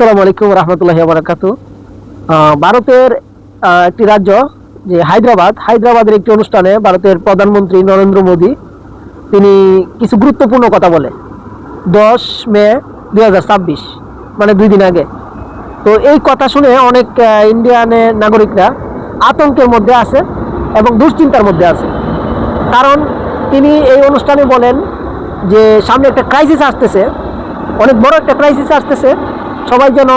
আসসালামু আলাইকুম রহমতুল্লাহি ওয়া বারাকাতুহু। ভারতের একটি রাজ্য যে হায়দ্রাবাদের একটি অনুষ্ঠানে ভারতের প্রধানমন্ত্রী নরেন্দ্র মোদী তিনি কিছু গুরুত্বপূর্ণ কথা বলে 10 মে 2026, মানে 2 দিন আগে। তো এই কথা শুনে অনেক ইন্ডিয়ানের নাগরিকরা আতঙ্কের মধ্যে আছে এবং দুশ্চিন্তার মধ্যে আছে। কারণ তিনি এই অনুষ্ঠানে বলেন যে সামনে একটা ক্রাইসিস আসতেছে, অনেক বড় একটা ক্রাইসিস আসতেছে। সবাই যেন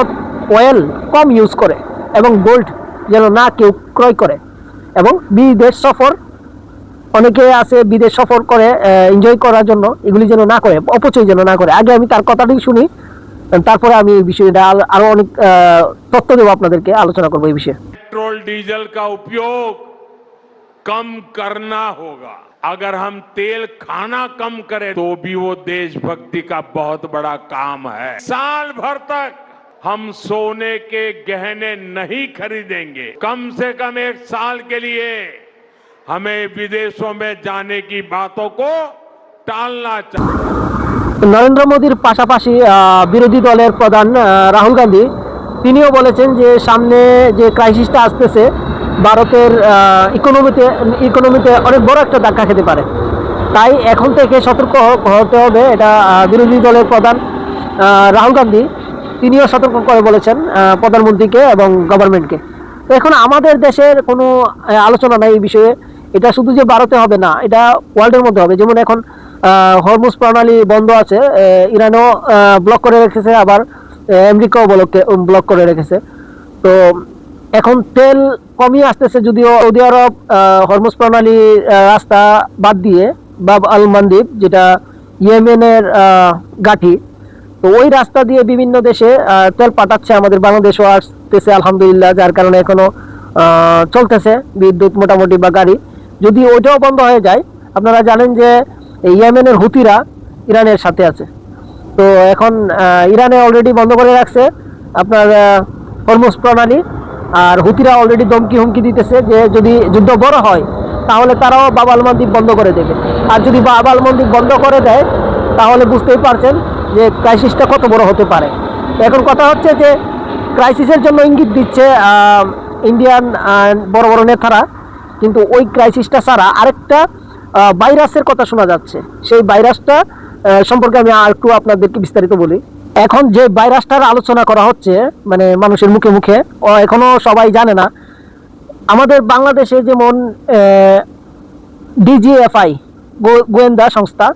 অয়েল কম ইউজ করে এবং গোল্ড যেন না কেউ ক্রয় করে, এবং বিদেশ সফর, অনেকে আছে বিদেশ সফর করে এনজয় করার জন্য, এগুলি যেন না করে, অপচয় যেন না করে। আগে আমি তার কথাটি শুনি, তারপরে আমি এই বিষয়টা আরো অনেক তথ্য দেবো আপনাদেরকে, আলোচনা করবো এই বিষয়ে। पेट्रोल डीजल का उपयोग कम करना होगा। अगर हम तेल खाना कम करें तो भी वो देशभक्ति का बहुत बड़ा काम है। साल भर तक हम सोने के गहने नहीं खरीदेंगे। कम से कम 1 साल के लिए हमें विदेशों में जाने की बातों को टालना चाहिए। নরেন্দ্র মোদীর পাশাপাশি বিরোধী দলের প্রধান রাহুল গান্ধী তিনিও বলেছেন যে সামনে যে ক্রাইসিসটা আসতেছে ভারতের ইকোনমিতে অনেক বড় একটা ধাক্কা খেতে পারে। তাই এখন থেকে সতর্ক হতে হবে, এটা বিরোধী দলের প্রধান রাহুল গান্ধী তিনিও সতর্ক করে বলেছেন প্রধানমন্ত্রীকে এবং গভর্নমেন্টকে। তো এখন আমাদের দেশের কোনো আলোচনা নাই এই বিষয়ে। এটা শুধু যে ভারতে হবে না, এটা ওয়ার্ল্ডের মধ্যে হবে। যেমন এখন হরমুজ প্রণালী বন্ধ আছে, ইরানও ব্লক করে রেখেছে, আবার আমেরিকাও ব্লক করে রেখেছে। তো এখন তেল কমিয়ে আসতেছে, যদিও সৌদি আরব হরমুজ প্রণালী রাস্তা বাদ দিয়ে বাব আল মানদিব, যেটা ইয়েমেনের গাঁঠি, তো ওই রাস্তা দিয়ে বিভিন্ন দেশে তেল পাঠাচ্ছে। আমাদের বাংলাদেশও আসতেছে আলহামদুলিল্লাহ, যার কারণে এখনো চলতেছে বিদ্যুৎ মোটামুটি বা গাড়ি। যদি ওইটাও বন্ধ হয়ে যায়, আপনারা জানেন যে ইয়েমেনের হুতিরা ইরানের সাথে আছে। তো এখন ইরানে অলরেডি বন্ধ করে রাখছে আপনার হরমুজ প্রণালী, আর হুতিরা অলরেডি হুমকি দিতেছে যে যদি যুদ্ধ বড় হয় তাহলে তারাও বাব আল মানদিব বন্ধ করে দেবে। আর যদি বাব আল মানদিব বন্ধ করে দেয় তাহলে বুঝতেই পারছেন যে ক্রাইসিসটা কত বড় হতে পারে। তো এখন কথা হচ্ছে যে ক্রাইসিসের জন্য ইঙ্গিত দিচ্ছে ইন্ডিয়ান বড় বড় নেতারা, কিন্তু ওই ক্রাইসিসটা ছাড়া আরেকটা ভাইরাসের কথা শোনা যাচ্ছে। সেই ভাইরাসটা সম্পর্কে আমি একটু আপনাদেরকে বিস্তারিত বলি। এখন যে ভাইরাসটার আলোচনা করা হচ্ছে, মানে মানুষের মুখে মুখে, এখনো সবাই জানে না। আমাদের বাংলাদেশে যেমন ডিজিএফআই গোয়েন্দা সংস্থা,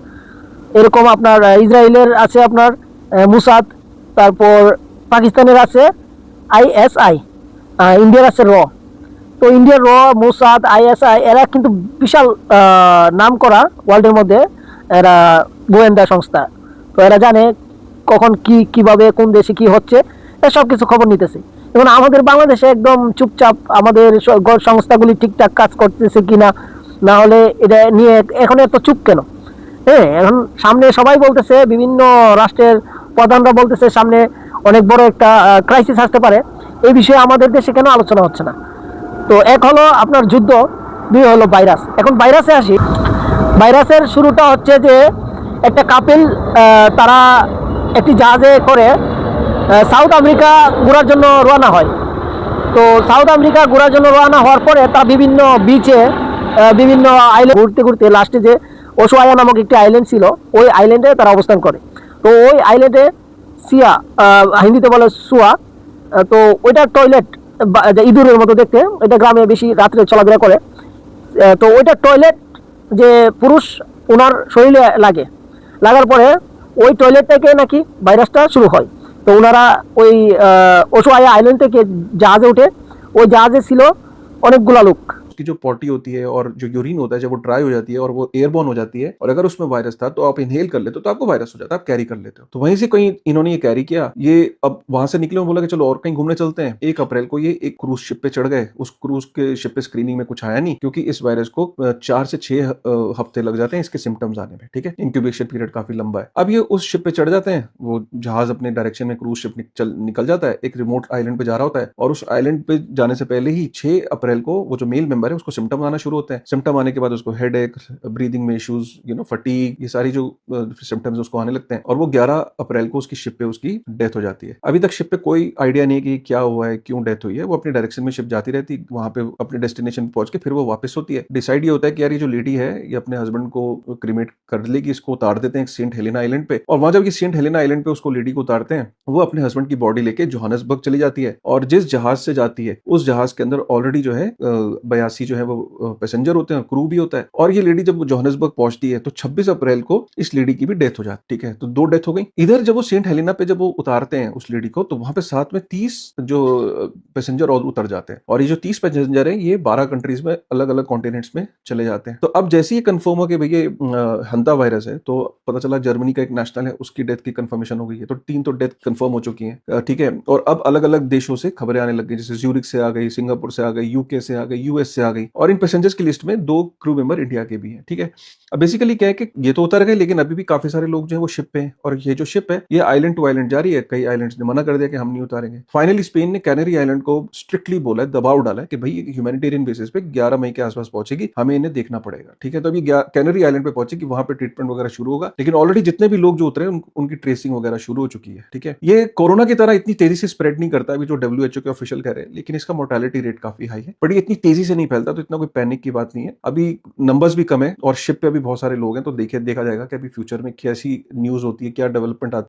এরকম আপনার ইসরায়েলের আছে আপনার মুসাদ, তারপর পাকিস্তানের আছে আইএসআই, ইন্ডিয়ার আছে র। তো ইন্ডিয়ার র, মুসাদ, আইএসআই এরা কিন্তু বিশাল নাম করা ওয়ার্ল্ডের মধ্যে এরা গোয়েন্দা সংস্থা। তো এরা জানে কখন কিভাবে কোন দেশে কি হচ্ছে, সব কিছু খবর নিতেছে। এবং আমাদের বাংলাদেশে একদম চুপচাপ, আমাদের সংস্থাগুলি ঠিকঠাক কাজ করতেছে কিনা, না হলে এটা নিয়ে এখন এত চুপ কেন? হ্যাঁ, এখন সামনে সবাই বলতেছে, বিভিন্ন রাষ্ট্রের প্রধানরা বলতেছে সামনে অনেক বড় একটা ক্রাইসিস আসতে পারে। এই বিষয়ে আমাদের দেশে কেন আলোচনা হচ্ছে না? তো এক হলো আপনার যুদ্ধ, দুই হলো ভাইরাস। এখন ভাইরাসে আসি। ভাইরাসের শুরুটা হচ্ছে যে একটা কাপেল তারা একটি জাহাজে করে সাউথ আমেরিকা ঘোরার জন্য রওনা হয়। তো সাউথ আমেরিকা ঘোরার জন্য রওনা হওয়ার পরে তারা বিভিন্ন বিচে, বিভিন্ন আইল্যান্ড ঘুরতে ঘুরতে লাস্টে যে ওশুয়ায়া নামক একটি আইল্যান্ড ছিল, ওই আইল্যান্ডে তারা অবস্থান করে। তো ওই আইল্যান্ডে সিয়া, হিন্দিতে বলে সুয়া, তো ওইটার টয়লেট ইঁদুরের মতো দেখতে, এটা গ্রামে বেশি রাত্রে চলাফেরা করে। তো ওইটার টয়লেট যে পুরুষ ওনার শরীরে লাগার পরে ওই টয়লেট থেকে নাকি ভাইরাসটা শুরু হয়। তো ওনারা ওই ওশুয়ায়া আইল্যান্ড থেকে জাহাজে উঠে, ওই জাহাজে ছিল অনেকগুলা লোক। की जो पॉटी होती है और जो यूरिन होता है, जब वो ड्राई हो जाती है और वो एयरबॉर्न हो जाती है, और अगर उसमें वायरस था तो आप इनहेल कर लेते हो तो आपको वायरस हो जाता है, आप कैरी कर लेते हो। तो वहीं से कहीं इन्होंने ये कैरी किया, ये अब वहां से निकले और बोला कि चलो और कहीं घूमने चलते हैं। 1 अप्रैल को ये एक क्रूज शिप पे चढ़ गए। उस क्रूज के शिप पे स्क्रीनिंग में कुछ आया नहीं, क्योंकि इस वायरस को 4 से 6 हफ्ते लग जाते हैं इसके सिम्टम्स आने में। ठीक है, इंक्यूबेशन पीरियड काफी लंबा है। अब ये उस शिप पे चढ़ जाते हैं, वो जहाज अपने डायरेक्शन में क्रूज शिप निकल जाता है, एक रिमोट आइलैंड पे जा रहा होता है, और उस आइलैंड पे जाने से पहले ही 6 अप्रैल को वो जो मेल मेंबर है उसको सिम्टम आना शुरू होते हैं। सिम्टम आने के बाद उसको हेडेक, ब्रीदिंग में इश्यूज, फटीग, ये सारी जो सिम्टम्स उसको आने लगते हैं और वो 11 अप्रैल को उसकी शिप पे उसकी डेथ हो जाती है। अभी तक शिप पे कोई आइडिया नहीं कि क्या हुआ है, क्यों डेथ हुई है। वो अपनी डायरेक्शन में शिप जाती रहती है, वहां पे अपने डेस्टिनेशन पहुंच के फिर वो वापस होती है। डिसाइड ये होता है कि यार ये जो लेडी है ये अपने हस्बैंड को क्रिमेट कर लेगी, इसको उतार देते हैं सेंट हेलेना आइलैंड पे। और वहां जब ये सेंट हेलेना आइलैंड पे उसको लेडी को उतारते हैं, वो अपने हस्बैंड की बॉडी लेके जोहान्सबर्ग चली जाती है और जिस जहाज से जाती है उस जहाज के अंदर ऑलरेडी जो है 82 जो है वो पैसेंजर होते हैं, क्रू भी होता है। और ये लेडी जब जोहान्सबर्ग पहुंचती है तो 26 अप्रैल को इस लेडी की भी डेथ हो जाती है। ठीक है, तो 2 डेथ हो गई। इधर जब वो सेंट हेलेना पे जब वो उतारते हैं उस लेडी को, तो वहां पे साथ में 30 जो पैसेंजर और उतर जाते हैं। और ये जो 30 पैसेंजर है ये 12 कंट्रीज में अलग अलग कॉन्टिनेंट्स में चले जाते हैं। तो अब जैसे ही कंफर्म हो कि भई ये हंता वायरस है, तो पता चला जर्मनी का एक नेशनल है उसकी डेथ की कंफर्मेशन हो गई है। तो 3 तो डेथ कंफर्म हो चुकी है। ठीक है, और अब अलग अलग देशों से खबरें आने लग गई, जैसे ज्यूरिक से आ गई, सिंगापुर से आ गई, यूके से आ गई, यूएस से आ गई। और इन पैसेंजर्स की लिस्ट में 2 क्रू मेंबर इंडिया के भी हैं। ठीक है, अब बेसिकली क्या है कि ये तो उतर गए, लेकिन अभी भी काफी सारे लोग जो है वो शिप पे हैं। और ये जो शिप है ये आइलैंड टू आइलैंड जा रही है। कई आइलैंड्स ने मना कर दिया कि हम नहीं उतारेंगे। फाइनली स्पेन ने कैनरी आइलैंड को स्ट्रिक्टली बोला है, दबाव डाला है कि भाई ह्यूमैनिटेरियन बेसिस पे 11 मई के आसपास पहुंचेगी, हमें इन्हें देखना पड़ेगा। ठीक है, तो अभी कैनरी आइलैंड पे पहुंचेगी, वहां पे ट्रीटमेंट वगैरह शुरू होगा। लेकिन ऑलरेडी जितने भी लोग जो उतरे उनकी ट्रेसिंग वगैरह शुरू हो चुकी है। ठीक है, ये कोरोना की तरह इतनी तेजी से स्प्रेड नहीं करता अभी जो WHO के ऑफिशियल कह रहे हैं, लेकिन इसका मोर्टेलिटी रेट काफी हाई है। बट ये इतनी तेजी से नहीं फैलता, तो इतना कोई पैनिक की बात नहीं है। अभी नंबर्स भी कम है और शिप पे अभी बहुत सारे लोग हैं, तो देखा जाएगा कि अभी फ्यूचर में कैसी न्यूज होती है, क्या डेवलपमेंट आती है।